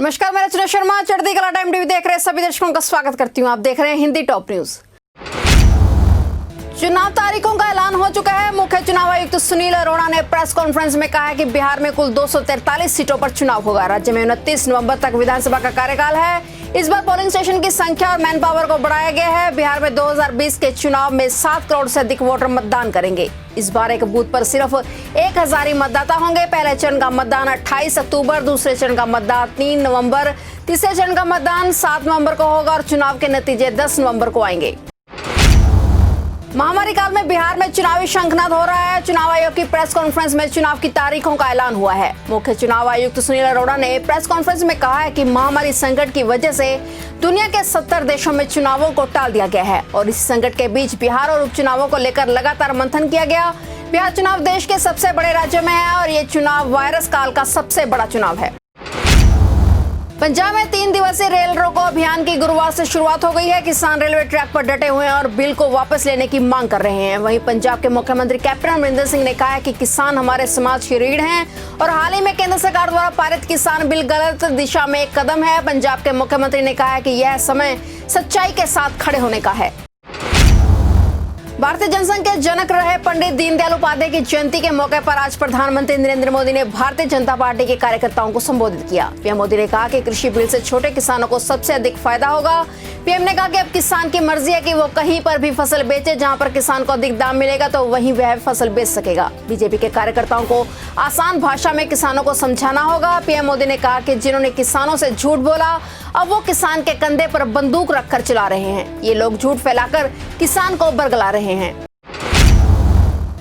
नमस्कार, मैं रचना शर्मा चढ़ती कला टाइम टीवी देख रहे सभी दर्शकों का स्वागत करती हूं। आप देख रहे हैं हिंदी टॉप न्यूज। चुनाव तारीखों का ऐलान हो चुका है। मुख्य चुनाव आयुक्त सुनील अरोड़ा ने प्रेस कॉन्फ्रेंस में कहा है कि बिहार में कुल 243 सीटों पर चुनाव होगा। राज्य में 29 नवंबर तक विधानसभा का कार्यकाल है। इस बार पोलिंग स्टेशन की संख्या और मैन पावर को बढ़ाया गया है। बिहार में 2020 के चुनाव में 7 करोड़ से अधिक वोटर मतदान करेंगे। इस बार एक बूथ पर सिर्फ 1000 ही मतदाता होंगे। पहले चरण का मतदान 28 अक्टूबर, दूसरे चरण का मतदान 3 नवंबर, तीसरे चरण का मतदान 7 नवंबर को होगा और चुनाव के नतीजे 10 नवंबर को आएंगे। महामारी काल में बिहार में चुनावी शंखनाद हो रहा है। चुनाव आयोग की प्रेस कॉन्फ्रेंस में चुनाव की तारीखों का ऐलान हुआ है। मुख्य चुनाव आयुक्त सुनील अरोड़ा ने प्रेस कॉन्फ्रेंस में कहा है कि महामारी संकट की वजह से दुनिया के 70 देशों में चुनावों को टाल दिया गया है और इस संकट के बीच बिहार और उपचुनावों को लेकर लगातार मंथन किया गया। बिहार चुनाव देश के सबसे बड़े राज्यों में है और ये चुनाव वायरस काल का सबसे बड़ा चुनाव है। पंजाब में 3 दिवसीय रेल रोको अभियान की गुरुवार से शुरुआत हो गई है। किसान रेलवे ट्रैक पर डटे हुए हैं और बिल को वापस लेने की मांग कर रहे हैं। वहीं पंजाब के मुख्यमंत्री कैप्टन अमरिंदर सिंह ने कहा है कि किसान हमारे समाज की रीढ़ हैं और हाल ही में केंद्र सरकार द्वारा पारित किसान बिल गलत दिशा में एक कदम है। पंजाब के मुख्यमंत्री ने कहा है कि यह समय सच्चाई के साथ खड़े होने का है। भारतीय जनसंघ के जनक रहे पंडित दीनदयाल उपाध्याय की जयंती के मौके पर आज प्रधानमंत्री नरेंद्र मोदी ने भारतीय जनता पार्टी के कार्यकर्ताओं को संबोधित किया। पीएम मोदी ने कहा कि कृषि बिल से छोटे किसानों को सबसे अधिक फायदा होगा। पीएम ने कहा कि अब किसान की मर्जी है कि वो कहीं पर भी फसल बेचे, जहां पर किसान को अधिक दाम मिलेगा तो वहीं वह फसल बेच सकेगा। बीजेपी के कार्यकर्ताओं को आसान भाषा में किसानों को समझाना होगा। पीएम मोदी ने कहा कि जिन्होंने किसानों से झूठ बोला अब वो किसान के कंधे पर बंदूक रखकर चला रहे हैं। ये लोग झूठ फैलाकर किसान को बरगला रहे हैं।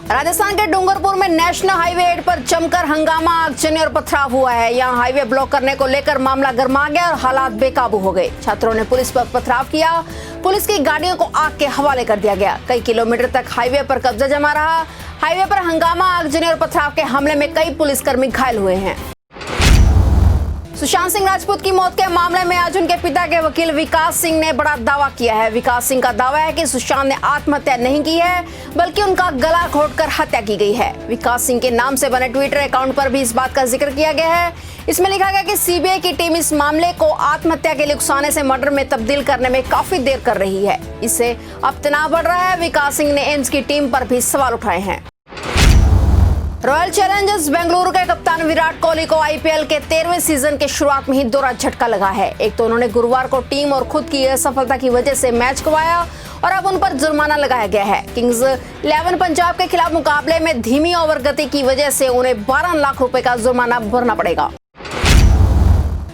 राजस्थान के डूंगरपुर में नेशनल हाईवे 8 पर जमकर हंगामा, आगजनी और पथराव हुआ है। यहां हाईवे ब्लॉक करने को लेकर मामला गर्मा गया और हालात बेकाबू हो गए। छात्रों ने पुलिस पर पथराव किया। पुलिस की गाड़ियों को आग के हवाले कर दिया गया। कई किलोमीटर तक हाईवे पर कब्जा जमा रहा। हाईवे पर हंगामा, आगजनी और पथराव के हमले में कई पुलिसकर्मी घायल हुए हैं। सुशांत सिंह राजपूत की मौत के मामले में आज उनके पिता के वकील विकास सिंह ने बड़ा दावा किया है। विकास सिंह का दावा है कि सुशांत ने आत्महत्या नहीं की है बल्कि उनका गला घोंटकर हत्या की गई है। विकास सिंह के नाम से बने ट्विटर अकाउंट पर भी इस बात का जिक्र किया गया है। इसमें लिखा गया कि सीबीआई की टीम इस मामले को आत्महत्या के लिए उकसाने से मर्डर में तब्दील करने में काफी देर कर रही है। इससे अब तनाव बढ़ रहा है। विकास सिंह ने एम्स की टीम पर भी सवाल उठाए हैं। रॉयल चैलेंजर्स बेंगलुरु के कप्तान विराट कोहली को आईपीएल के 13वें सीजन के शुरुआत में ही दोहरा झटका लगा है। एक तो उन्होंने गुरुवार को टीम और खुद की असफलता की वजह से मैच गंवाया और अब उन पर जुर्माना लगाया गया है। किंग्स 11 पंजाब के खिलाफ मुकाबले में धीमी ओवर गति की वजह से उन्हें 12 लाख रुपए का जुर्माना भरना पड़ेगा।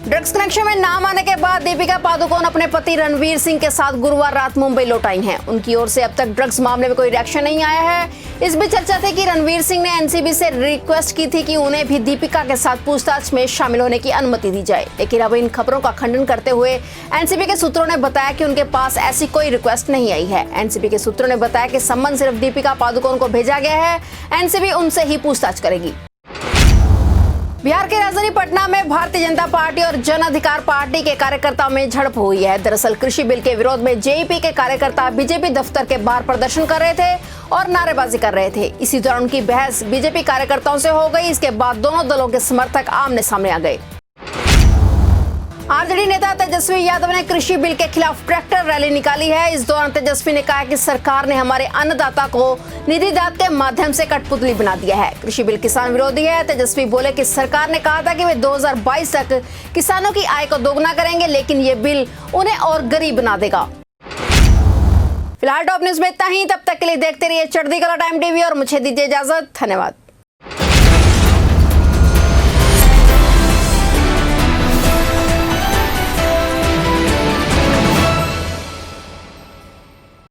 ड्रग्स कनेक्शन में नाम आने के बाद दीपिका पादुकोण अपने पति रणवीर सिंह के साथ गुरुवार रात मुंबई लौट आई हैं। उनकी ओर से अब तक ड्रग्स मामले में कोई रिएक्शन नहीं आया है। इस बीच चर्चा थी कि रणवीर सिंह ने एनसीबी से रिक्वेस्ट की थी कि उन्हें भी दीपिका के साथ पूछताछ में शामिल होने की अनुमति दी जाए, लेकिन अब इन खबरों का खंडन करते हुए एनसीबी के सूत्रों ने बताया कि उनके पास ऐसी कोई रिक्वेस्ट नहीं आई है। एनसीबी के सूत्रों ने बताया कि सम्मन सिर्फ दीपिका पादुकोण को भेजा गया है। एनसीबी उनसे ही पूछताछ करेगी। बिहार की राजधानी पटना में भारतीय जनता पार्टी और जन अधिकार पार्टी के कार्यकर्ताओं में झड़प हुई है। दरअसल कृषि बिल के विरोध में जेईपी के कार्यकर्ता बीजेपी दफ्तर के बाहर प्रदर्शन कर रहे थे और नारेबाजी कर रहे थे। इसी दौरान उनकी बहस बीजेपी कार्यकर्ताओं से हो गई। इसके बाद दोनों दलों के समर्थक आमने सामने आ गए। आरजेडी नेता तेजस्वी यादव ने कृषि बिल के खिलाफ ट्रैक्टर रैली निकाली है। इस दौरान तेजस्वी ने कहा कि सरकार ने हमारे अन्नदाता को निधिदात के माध्यम से कठपुतली बना दिया है। कृषि बिल किसान विरोधी है। तेजस्वी बोले कि सरकार ने कहा था कि वे 2022 तक किसानों की आय को दोगुना करेंगे, लेकिन ये बिल उन्हें और गरीब बना देगा। फिलहाल टॉप न्यूज में इतना ही। तब तक के लिए देखते रहिए चढ़ती कला टाइम टीवी और मुझे दीजिए इजाजत। धन्यवाद।